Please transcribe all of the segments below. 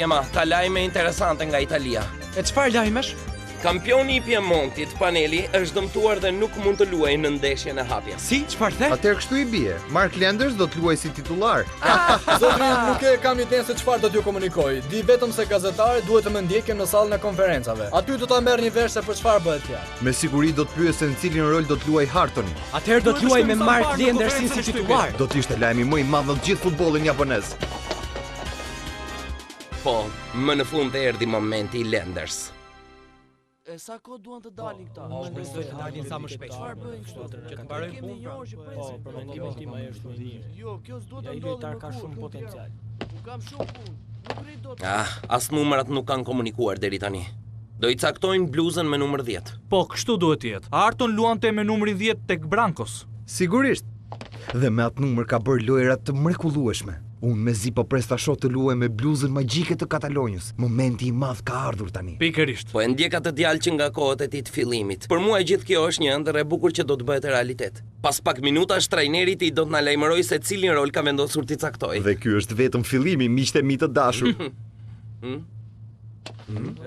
Djema, ka lajme interesante nga Italia. E çfarë lajmesh? Kampioni I Piemontit, Paneli, është dëmtuar dhe nuk mund të luajë në ndeshjen e hapjes. Si, çfarë the? Atëherë kështu I bie. Mark Lenders do të luajë si titullar. Zotri, nuk e kam idenë se çfarë do t'ju komunikoj. Di vetëm se gazetarët duhet të më ndjekin në sallën e konferencave. Aty do ta merrni vesh se për çfarë bëhet fjalë. Me siguri do të pyesen në cilin rol do të luajë Hartoni. Atëherë do të luaj me Mark Lendersin si titullar. Do të ishte lajmi më I madh në gjithë futbollin japonez. Po, më në fund erdhi momenti I Lenders. E sa kohë duan të dalin këta? Shpresoj të dalin sa më shpejt. Çfarë bëjnë kështu? Që të mbarojnë punën. Po, për mendimin tim ai është i mirë. Jo, kjo s'duhet të ndodhë. Ai ka shumë potencial. Unë kam shumë punë. Nuk rrit dot. As numrat nuk kanë komunikuar deri tani. Do I caktojnë bluzën me numër 10. Po, kështu duhet të jetë. Arton luante me numrin 10 tek Brankos. Sigurisht. Dhe me atë numër ka bërë lojra të mrekullueshme. Unë mezi po pres ta shoh të luaj me bluzën magjike të Katalonjës. Momenti I madh ka ardhur tani. Pikërisht. Po e ndjek atë djalë që nga kohët e tij të fillimit. Për mua gjithë kjo është një ëndër e bukur që do të bëhet realitet. Pas pak minutash trajneri I tij do të na lajmërojë se cilin rol ka vendosur t'i caktojë. Dhe ky është vetëm fillimi, miqtë e mi të dashur.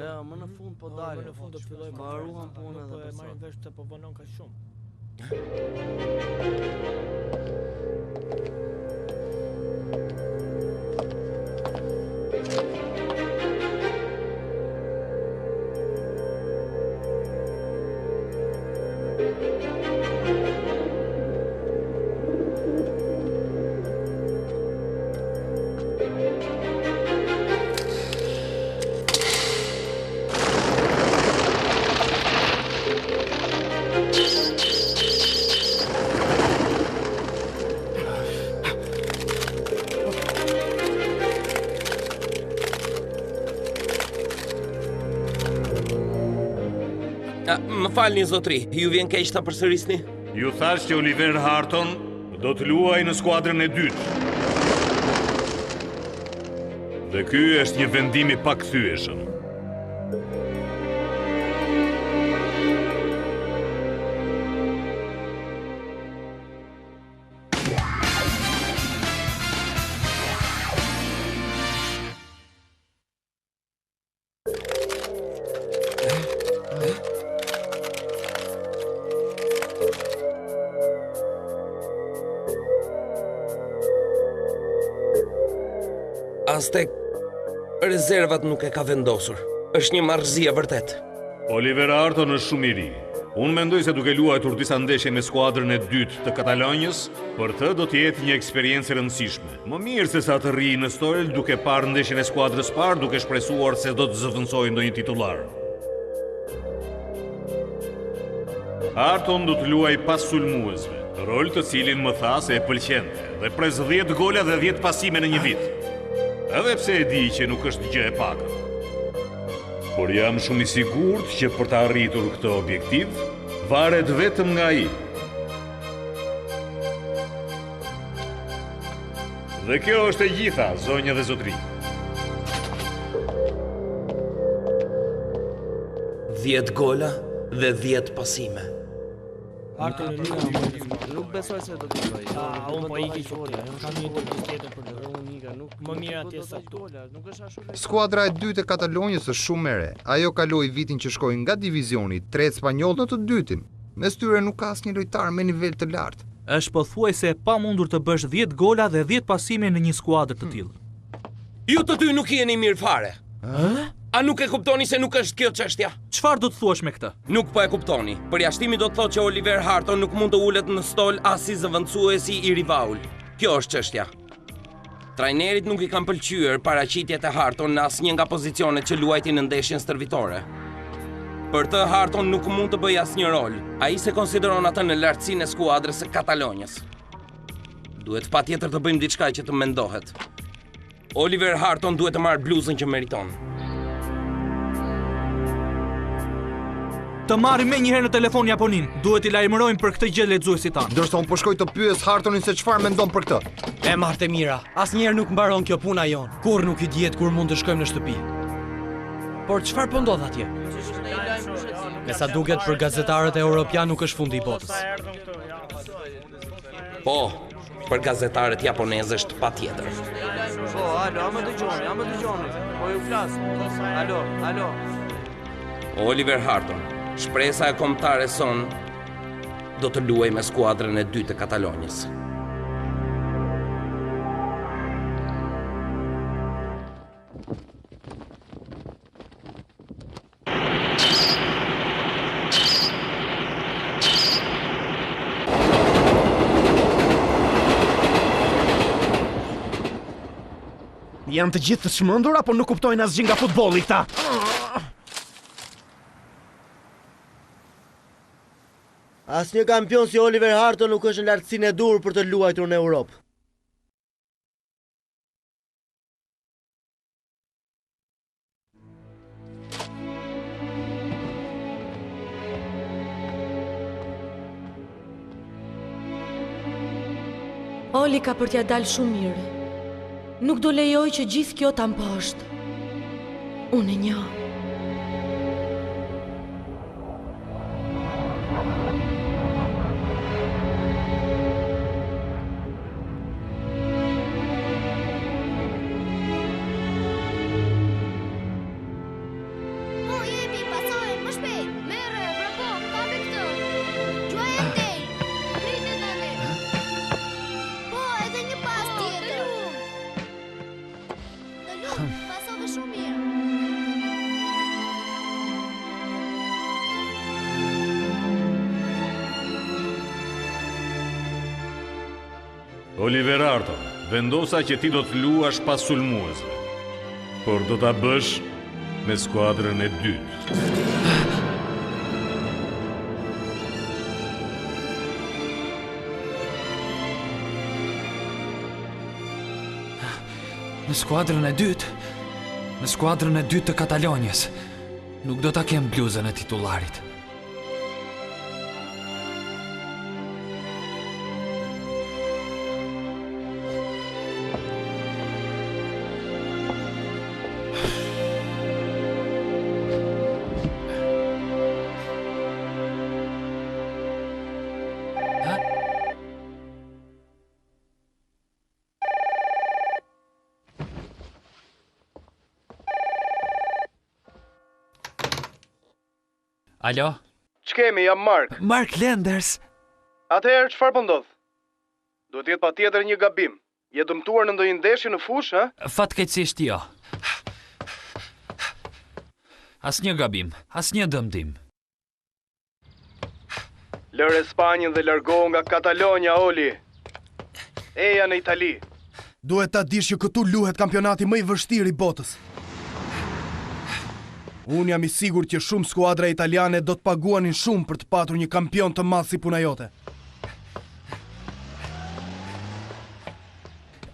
Ja, më në fund po dalin. Në fund do të fillojmë. Mbaruan punën edhe po marrin vesh se po vonon kaq shumë. Më falni zotri, ju vjen keq ta përsërisni? Ju thash që Oliver Harton do të luajë në skuadrën e dytë. Dhe ky është një vendim I pakkthyeshëm. As tek rezervat nuk e ka vendosur. Është një marrëzi e vërtet. Oliver Harton është shumë I ri. Unë mendoj se duke luajtur disa ndeshje me skuadrën e dytë të Katalonjës, për të do të jetë një eksperiencë e rëndësishme. Më mirë se sa të rrijë në stol duke parë ndeshjen e skuadrës parë, duke shpresuar se do të zëvendësojë ndonjë titullar. Harton do të luajë pas sulmuesve, rol të cilin më tha se e pëlqente dhe pres 10 gola dhe 10 pasime në një vit. Edhe pse e di që nuk është gjë e pakët. Por jam shumë I sigurt që për të arritur këtë objektiv, varet vetëm nga ai. Dhe kjo është e gjitha, zonjë dhe zotri. 10 gola dhe 10 pasime. Arton nuk besoj se do të luajë. Unë po iki fort. Kam një turist tjetër për të. Më mirë atje sa këtu. Nuk është ashtu. Skuadra e dytë e Katalonjës është shumë e re. Ajo kaloi vitin që shkoi nga divizioni 3 spanjoll në të dytin. Mes tyre nuk ka asnjë lojtar me nivel të lartë. Është pothuajse e pamundur të bësh 10 gola dhe 10 pasime në një skuadër të tillë. Ju të dy nuk jeni mirë fare. A nuk e kuptoni se nuk është kjo çështja? Çfarë do të thuash me këtë? Nuk po e kuptoni. Përjashtimi do të thotë që Oliver Harton nuk mund të ulet në stol as si zëvendësuesi I rivaul. Kjo është çështja. Trajnerit nuk I kanë pëlqyer paraqitjet e Harton në asnjë nga pozicionet që luajti në ndeshjen stërvitore. Për të Harton nuk mund të bëjë asnjë rol. Ai se konsideron atë në lartësinë e skuadrës së Katalonjës. Duhet patjetër të bëjmë diçka që të mendohet. Oliver Harton duhet të marrë bluzën që meriton. Të marrim me njëherë në telefon japonin. Duhet I lajmërojmë për këtë gjë lexuesit tanë. Ndërsa unë po shkoj të pyes Hartonin se çfarë mendon për këtë. E marrë mira. Asnjëherë nuk mbaron kjo puna jon. Kur nuk I dihet kur mund të shkojmë në shtëpi. Por çfarë po ndodh atje? Me sa duket për gazetarët europian nuk është fundi I botës. Po, për gazetarët japonezë është patjetër. Po, alo, ama dëgjoni. Po ju flas. Alo. Oliver Harton, shpresa e kombëtare son do të luaj me skuadrën e 2 të Katalonjës. Janë të gjithë të shmëndur apo nuk kuptojnë asgjë nga futbolli këta? Asnjë kampion si Oliver Harton nuk është në lartësinë e dur për të luajtur në Europë. Oli ka për t'ja dalë shumë mirë. Nuk do lejoj që gjithë kjo ta mposhtë. Unë e njoh. Oliver Harton, vendosa që ti do të luash pas sulmuesve, por do ta bësh me skuadrën e 2. Në skuadrën e 2? Në skuadrën e 2 të Katalonjës. Nuk do ta kem bluzën e titullarit. Alo? Ç'kemi, jam Mark. Mark Lenders. Atëherë çfarë po ndodh? Duhet jetë patjetër një gabim. Je dëmtuar në ndonjë ndeshje në fushë, ha? Fatkeqësisht jo. Asnjë gabim, asnjë dëmtim. Lëre Spanjën dhe largohu nga Katalonja, Oli. Eja në Itali. Duhet ta dish që këtu luhet kampionati më i vështirë i botës. Unë jam i sigurt që shumë skuadra italiane do të paguanin shumë për të patur një kampion të madh si puna jote.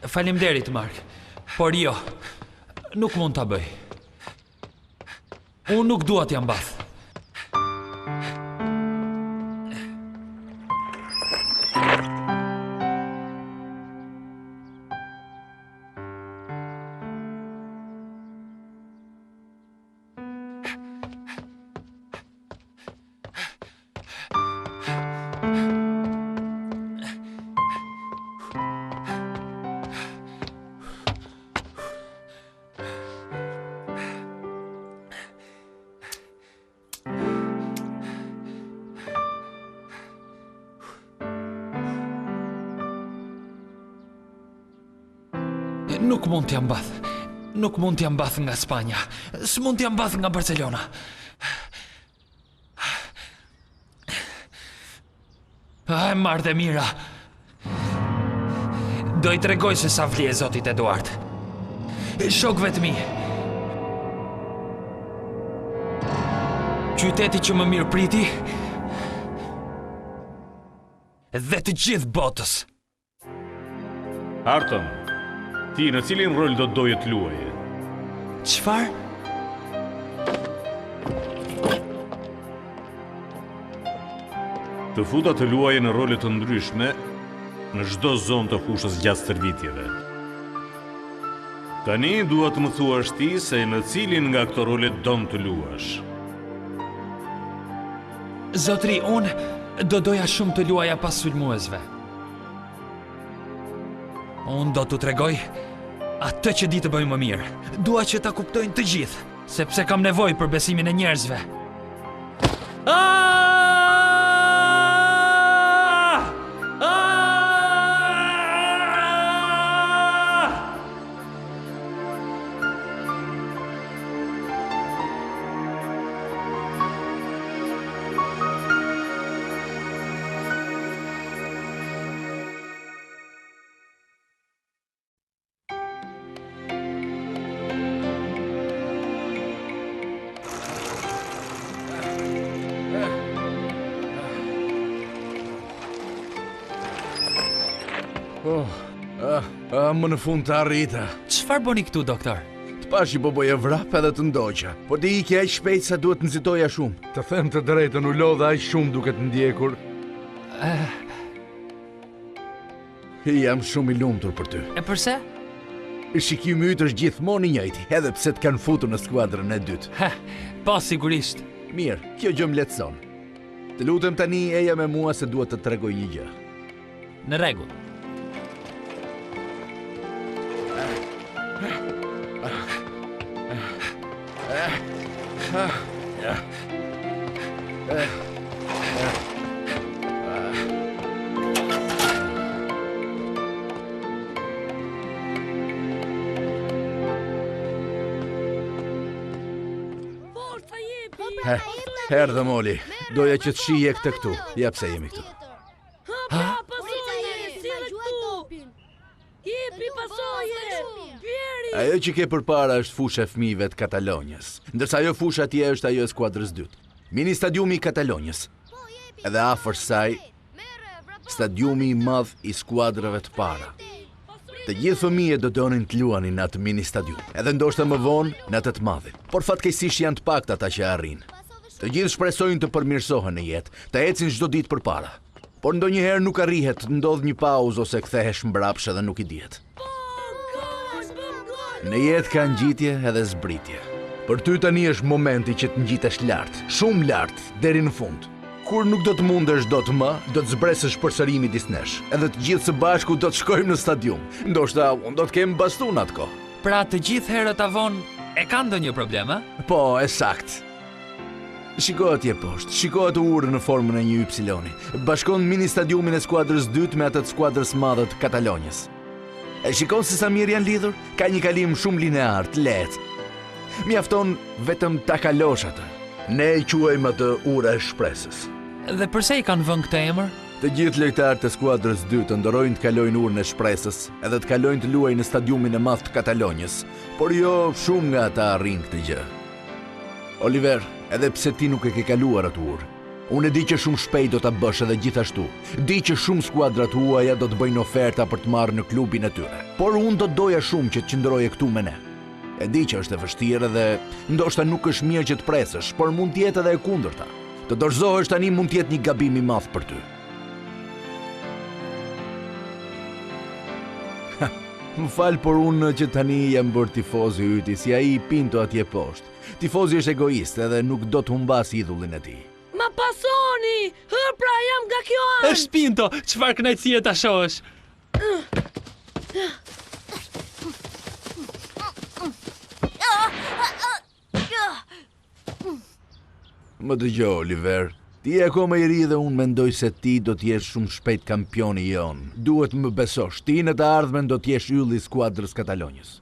Faleminderit, Mark. Por jo, nuk mund ta bëj. Unë nuk dua t'ja mbath. Nuk mund t'ja mbath. Nuk mund t'ja mbath nga Spanja. S'mund t'ja mbath nga Barcelona. E marrë dhe mira. Do i tregoj se sa vlie zotit Eduard. Shokëve të mi. Qyteti që më mirë priti dhe të gjithë botës. Harton, ti në cilin rol do doje të luaje? Çfarë? Të futa të luaje në role të ndryshme në çdo zonë të fushës gjatë stërvitjeve. Tani duhet të më thuash ti se në cilin nga këto role don të luash. Zotri, unë do doja shumë të luaja pas sulmuesve. Unë do t'u tregoj Atë që di të bëjmë më mirë. Dua që ta kuptojnë të gjithë, sepse kam nevojë për besimin e njerëzve. Më në fund të arrita. Çfarë bëni këtu, doktor? Të pash që po bëja vrap edhe të ndoqa. Po të iki aq shpejt sa duhet nxitoja shumë. Të them të drejtën, u lodha aq shumë duke të ndjekur. Jam shumë i lumtur për ty. E përse? Shikimi yt është gjithmonë i njëjti, edhe pse të kanë futur në skuadrën e dytë. Po sigurisht. Mirë, kjo gjë më lehtëson. Të lutem tani eja me mua se duhet të tregoj një gjë. Në rregull. Erdhe Moli, doja që të shije këtë këtu. Ja pse jemi këtu. Ajo që ke përpara është fusha e fëmijëve të Katalonjës, ndërsa ajo fusha atje është ajo e skuadrës dytë. Mini stadiumi i Katalonjës. Edhe afër saj, stadiumi i madh i skuadrave të para. Të gjithë fëmijët do donin të luanin në atë mini stadium, edhe ndoshta më vonë në atë të madhin. Por fatkeqësisht janë të paktë ata që arrin. Të gjithë shpresojnë të përmirësohen në jetë, të ecin çdo ditë përpara. Por ndonjëherë nuk arrihet, ndodh një pauzë ose kthehesh mbrapsht edhe nuk i dihet. Në jetë ka ngjitje edhe zbritje. Për ty tani është momenti që të ngjitesh lart, shumë lart, deri në fund. Kur nuk do të mundesh dot më, do të zbresësh përsëri midis nesh. Edhe të gjithë së bashku do të shkojmë në stadium. Ndoshta unë do të kem bastun atë kohë. Pra të gjithë herët avon e kanë ndonjë problem, a? Po, sakt. Shiko atje poshtë, shiko atë urë në formën e një Y. Bashkon mini stadiumin e skuadrës dytë me atë të skuadrës madhe të Katalonjës. E shikon se sa mirë janë lidhur? Ka një kalim shumë linear, të lehtë. Mjafton vetëm ta kalosh atë. Ne e quajmë atë ura e shpresës. Dhe përse i kanë vënë këtë emër? Të gjithë lojtarët e skuadrës dytë ndërojnë të kalojnë urën e shpresës, edhe të kalojnë të luajnë në stadiumin e madh të Katalonjës, por jo shumë nga ata arrin këtë gjë. Oliver, edhe pse ti nuk e ke kaluar atë urë, unë e di që shumë shpejt do ta bësh edhe gjithashtu. Di që shumë skuadrat huaja do të bëjnë oferta për të marrë në klubin e tyre. Por unë do të doja shumë që të qëndroje këtu me ne. E di që është e vështirë dhe ndoshta nuk është mirë që të presësh, por mund të jetë edhe e kundërta. Të dorëzohesh tani mund të jetë një gabim i madh për ty. Më fal, por unë që tani jam bërë tifozi i yti, si ai Pinto atje poshtë. Tifozi është egoist edhe nuk do të humbas idhullin e tij. Ma pasoni! Hër pra jam nga kjo anë! Është Pinto, çfarë kënaqësie ta shohësh? Më dëgjoj, Oliver. Ti e akoma i ri dhe unë mendoj se ti do t'jesh shumë shpejt kampioni jonë. Duhet më besosh, ti në të ardhmen do t'jesh ylli i skuadrës Katalonjës.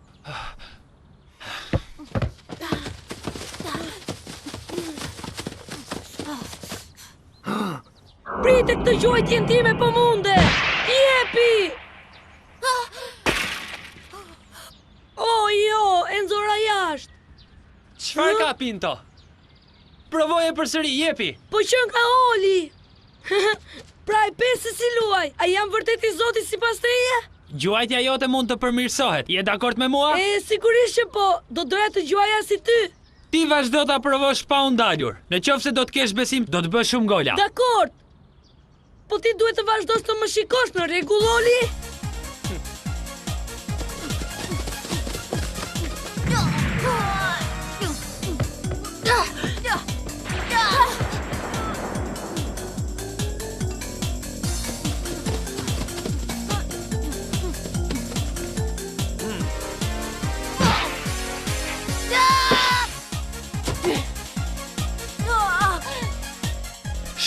Prite këtë gjojtjen time po munde! Jepi! O jo, e nxora jashtë! Çfarë ka Pinto? Provoje përsëri, jepi! Po qën ka Oli! Pra e pesë si luaj, a jam vërtet i Zotit sipas teje? Gjuajtja jote mund të përmirësohet, je dakord me mua? E, sigurisht që po, do doja të gjuaja si ty. Ti vazhdo ta provosh pa u ndalur. Në qoftë se do të kesh besim, do të bësh shumë gola. Dakord! Po ti duhet të vazhdosh të më shikosh në rregull, Oli?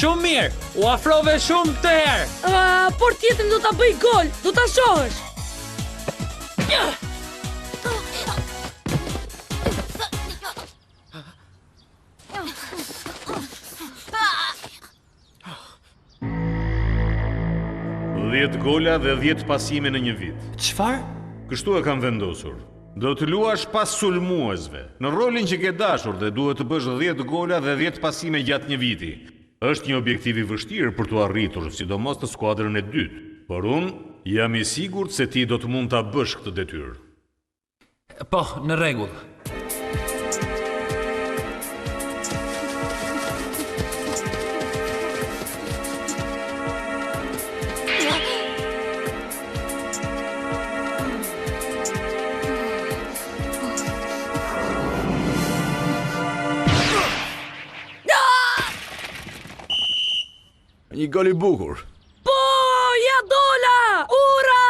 Shumë mirë, u afrove shumë të herë. Por tjetrin do ta bëj gol, do ta shohësh. Dhjetë gola dhe 10 pasime në një vit. Çfarë? Kështu e kam vendosur. Do të luash pas sulmuesve, në rolin që ke dashur dhe duhet të bësh 10 gola dhe 10 pasime gjatë një viti. Është një objektiv i vështirë për të arritur, sidomos të skuadrën e dytë, por unë jam i sigurt se ti do të mund ta bësh këtë detyrë. Po, në rregull. Një gol i bukur. Po, ja dola! Ura!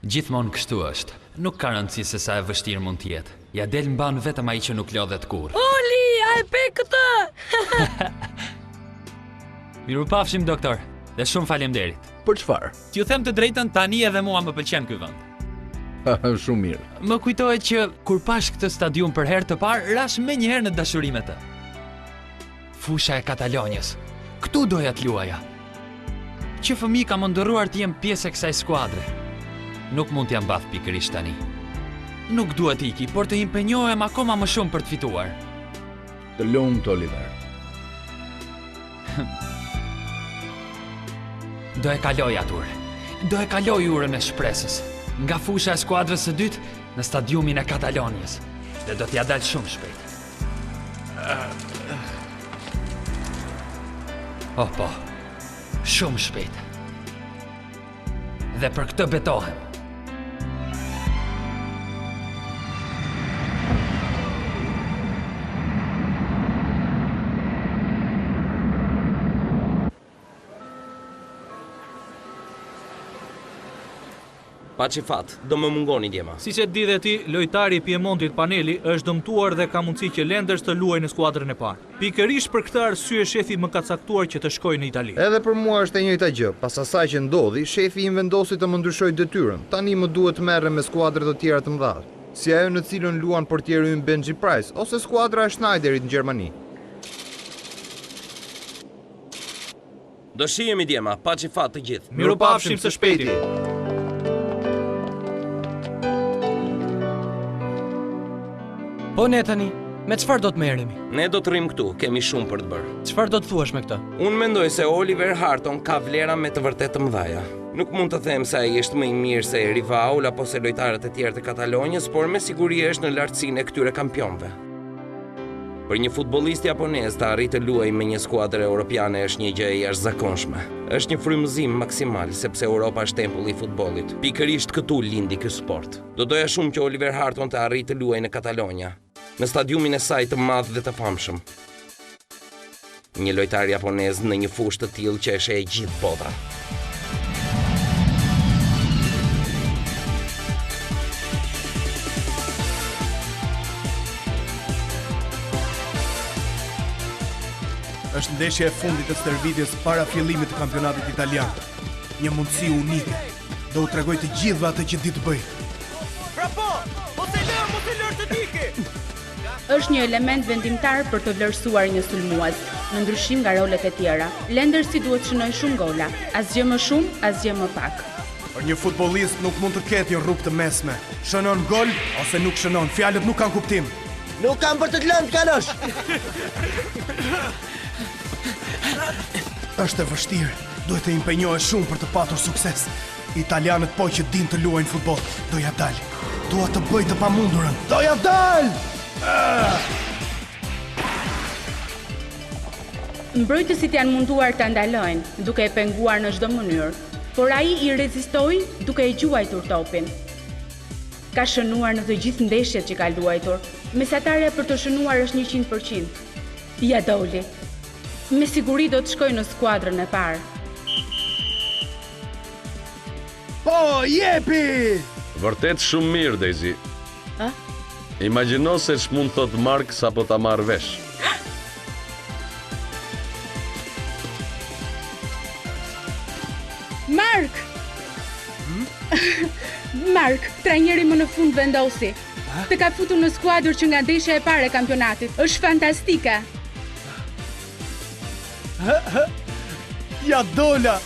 Gjithmonë kështu është. Nuk ka rëndësi se sa e vështirë mund të jetë. Ja del mban vetëm ai që nuk lodhet kurrë. Oli, a e pe këtë? Mirupafshim, doktor. Dhe shumë faleminderit. Për çfarë? T'ju them të drejtën, tani edhe mua më pëlqen ky vend. Shumë mirë. Më kujtohet që kur pash këtë stadium për herë të parë, rash menjëherë në dashuri me të. Fusha e Katalonjës. Këtu doja të luaja. Që fëmijë kam ndërruar të jem pjesë e kësaj skuadre. Nuk mund t'jam mbath pikërisht tani. Nuk duhet iki, por të impenjohem akoma më shumë për të fituar. Të lumt, Oliver. Do e kaloj atur. Do e kaloj urën e shpresës. Nga fusha e skuadrës së dytë në stadiumin e Katalonjës. Dhe do t'ja dal shumë shpejt. Oh po, shumë shpejt. Dhe për këtë betohem. Pa që fat, do më mungoni djema. Si që di dhe ti, lojtari i Piemontit Paneli është dëmtuar dhe ka mundësi që Lenders të luajë në skuadrën e parë. Pikërisht për këtë arsye shefi më ka caktuar që të shkojë në Itali. Edhe për mua është e njëjta gjë. Pas asaj që ndodhi, shefi im vendosi të më ndryshoj detyrën. Tani më duhet të merrem me skuadra të tjera të mëdha, si ajo në cilën luan portieri ynë Benji Price ose skuadra e Schneiderit në Gjermani. Do shihemi djema, pa që fat të gjithë. Mirupafshim së shpejti. Po ne tani, me çfarë do të merremi? Ne do të rrim këtu, kemi shumë për të bërë. Çfarë do të thuash me këtë? Unë mendoj se Oliver Harton ka vlera me të vërtet të mëdhaja. Nuk mund të them se ai është më i mirë se Rivaul apo se lojtarët e tjerë të Katalonjës, por me siguri është në lartësinë e këtyre kampionëve. Për një futbollist japonez të arrijë të luajë me një skuadër europiane është një gjë e jashtëzakonshme. Është një frymëzim maksimal sepse Europa është tempulli i futbollit. Pikërisht këtu lindi ky sport. Do doja shumë që Oliver Harton të arrijë të luajë në Katalonja, në stadiumin e saj të madh dhe të famshëm. Një lojtar japonez në një fushë të tillë që e sheh gjithë bota. Është ndeshja e fundit të stërvitjes para fillimit të kampionatit italian. Një mundësi unike. Do u tregoj të gjithëve atë që di të bëj. Bravo! Mos e lër të dike! Është një element vendimtar për të vlerësuar një sulmues, në ndryshim nga rolet e tjera. Lendersi duhet shënojë shumë gola, asgjë më shumë, asgjë më pak. Për një futbollist nuk mund të ketë një rrugë të mesme. Shënon gol ose nuk shënon, fjalët nuk kanë kuptim. Nuk kam për të të lënë kalosh. Është e vështirë, duhet të impenjohesh shumë për të patur sukses. Italianët po që din të luajnë futboll, do ja dal. Dua të bëj të pamundurën. Do ja dal! Mbrojtësit janë munduar ta ndalojnë, duke e penguar në çdo mënyrë, por ai i rezistoi duke e gjuajtur topin. Ka shënuar në të gjithë ndeshjet që ka luajtur. Mesatarja për të shënuar është 100%. Ja doli. Me siguri do të shkojë në skuadrën e parë. Po, jepi! Vërtet shumë mirë, Daisy. A? Imagjino se ç'mund thot Mark sapo ta marr vesh. Mark! Mark, trajneri më në fund vendosi. Të ka futur në skuadër që nga ndeshja e parë e kampionatit. Është fantastike. Ja dola!